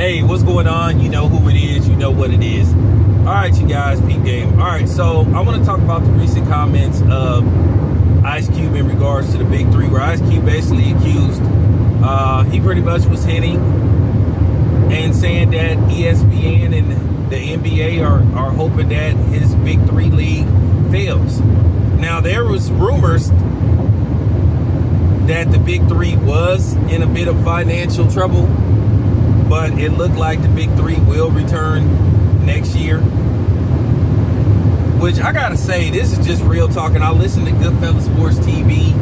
Hey, what's going on? You know who it is. You know what it is. All right, you guys, peep game. All right, so I want to talk about the recent comments of Ice Cube in regards to the Big 3, where Ice Cube basically accused, he pretty much was hinting and saying that ESPN and the NBA are hoping that his Big 3 league fails. Now, there was rumors that the Big 3 was in a bit of financial trouble, but it looked like the Big 3 will return next year. Which I gotta say, this is just real talking. I listened to Goodfellas Sports TV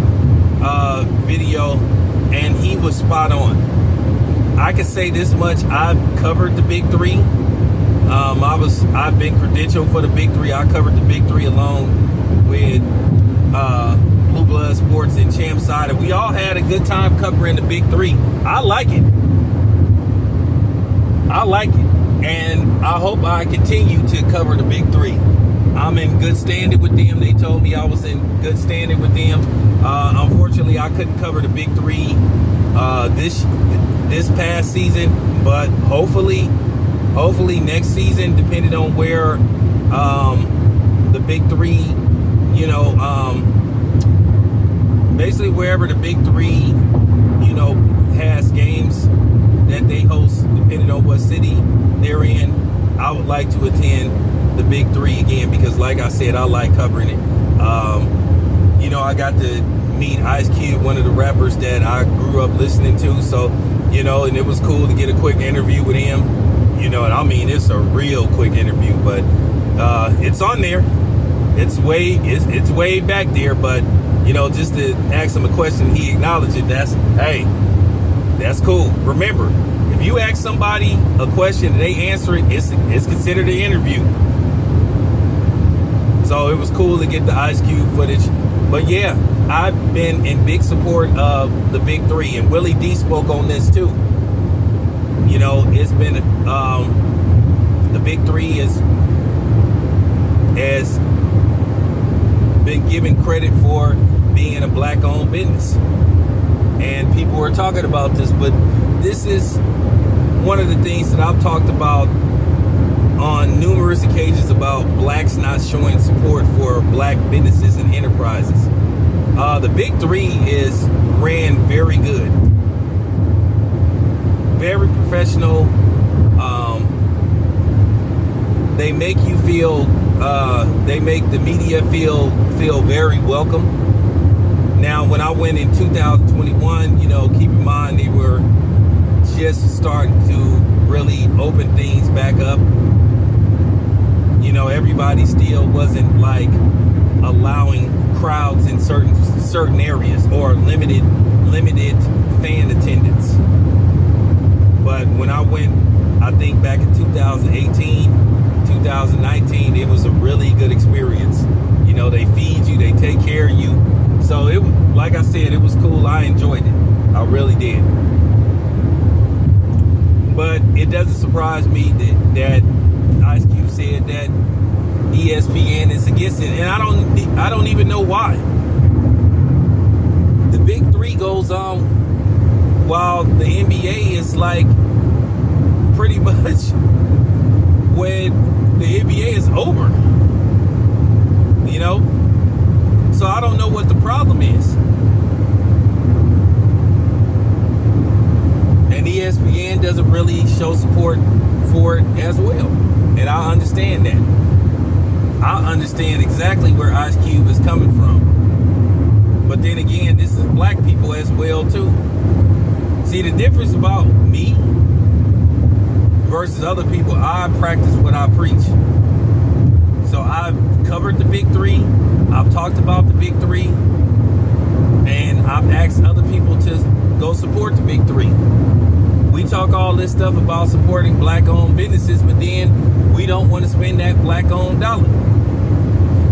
video, and he was spot on. I can say this much: I've covered the Big 3. I've been credentialed for the Big 3. I covered the Big 3 along with Blue Blood Sports and Champ Side, and we all had a good time covering the Big 3. I like it. And I hope I continue to cover the Big 3. I'm in good standing with them. They told me I was in good standing with them. Unfortunately, I couldn't cover the Big 3 this past season, but hopefully next season, depending on where the Big 3, basically wherever the Big 3, has games that they host, depending on what city they're in, I would like to attend the Big 3 again, because like I said, I like covering it. I got to meet Ice Cube, one of the rappers that I grew up listening to, so and it was cool to get a quick interview with him, and I mean, it's a real quick interview, but it's on there. It's way back there, but just to ask him a question, he acknowledged it. That's cool. Remember, if you ask somebody a question and they answer it, it's considered an interview. So it was cool to get the Ice Cube footage. But yeah, I've been in big support of the Big 3, and Willie D spoke on this too. It's been the Big 3 has been given credit for being a black-owned business. And people were talking about this, but this is one of the things that I've talked about on numerous occasions about blacks not showing support for black businesses and enterprises. The Big 3 is ran very good, very professional. They make you feel, they make the media feel very welcome. Now, when I went in 2021, keep in mind they were just starting to really open things back up. Everybody still wasn't like allowing crowds in certain areas, or limited fan attendance. But when I went, I think back in 2018, 2019, it was a really good experience. They feed you, they take care of you. So it, like I said, it was cool. I enjoyed it. I really did. But it doesn't surprise me that Ice Cube said that ESPN is against it, and I don't even know why. The Big 3 goes on while the NBA is like pretty much when the NBA is over. So I don't know what the problem is. And ESPN doesn't really show support for it as well. And I understand that. I understand exactly where Ice Cube is coming from. But then again, this is black people as well too. See, the difference about me versus other people, I practice what I preach. So I've covered the Big 3. I've talked about the Big 3. And I've asked other people to go support the Big 3. We talk all this stuff about supporting black-owned businesses, but then we don't want to spend that black-owned dollar.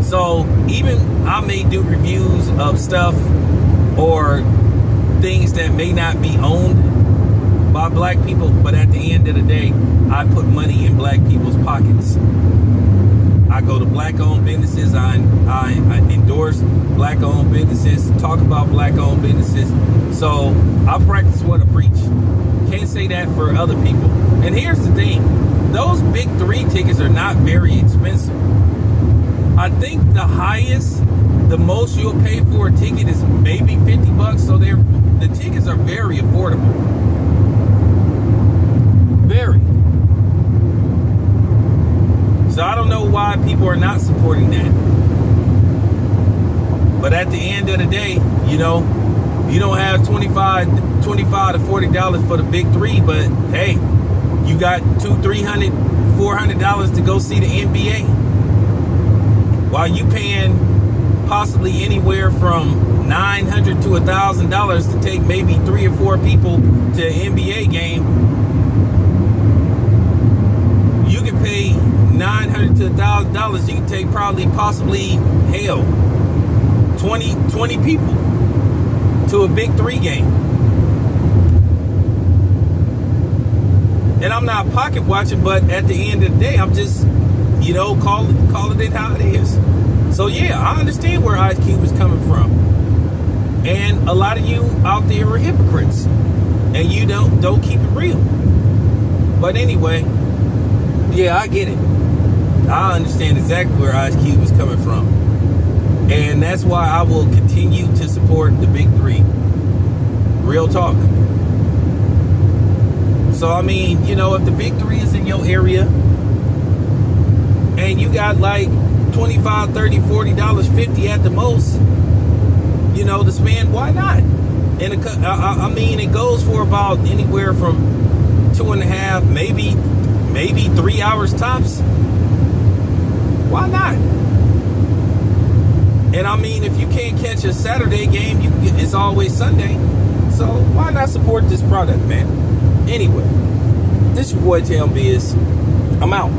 So even I may do reviews of stuff or things that may not be owned by black people, but at the end of the day, I put money in black people's pockets. I go to black-owned businesses. I endorse black-owned businesses, talk about black-owned businesses. So I practice what I preach. Can't say that for other people. And here's the thing. Those Big 3 tickets are not very expensive. I think the most you'll pay for a ticket is maybe $50. So the tickets are very affordable. Very. So I don't know why people are not supporting that. But at the end of the day, you know, you don't have $25 to $40 for the Big 3, but hey, you got $200, $300, $400 to go see the NBA. While you paying possibly anywhere from $900 to $1,000 to take maybe 3 or 4 people to an NBA game, you can pay $900 to $1,000. You can take possibly, hell, 20 people to a Big 3 game. And I'm not pocket watching, but at the end of the day, I'm just, you know, call it how it is. So yeah, I understand where Ice Cube is coming from. And a lot of you out there are hypocrites. And you don't keep it real. But anyway, yeah, I get it. I understand exactly where Ice Cube is coming from. And that's why I will continue to support the Big 3. Real talk. So, I mean, you know, if the Big 3 is in your area and you got like $25, $30, $40, $50 at the most, you know, to spend, why not? And I mean, it goes for about anywhere from 2.5, maybe 3 hours tops. Why not? And I mean, if you can't catch a Saturday game, it's always Sunday. So why not support this product, man? Anyway, this your boy Tam Biz. I'm out.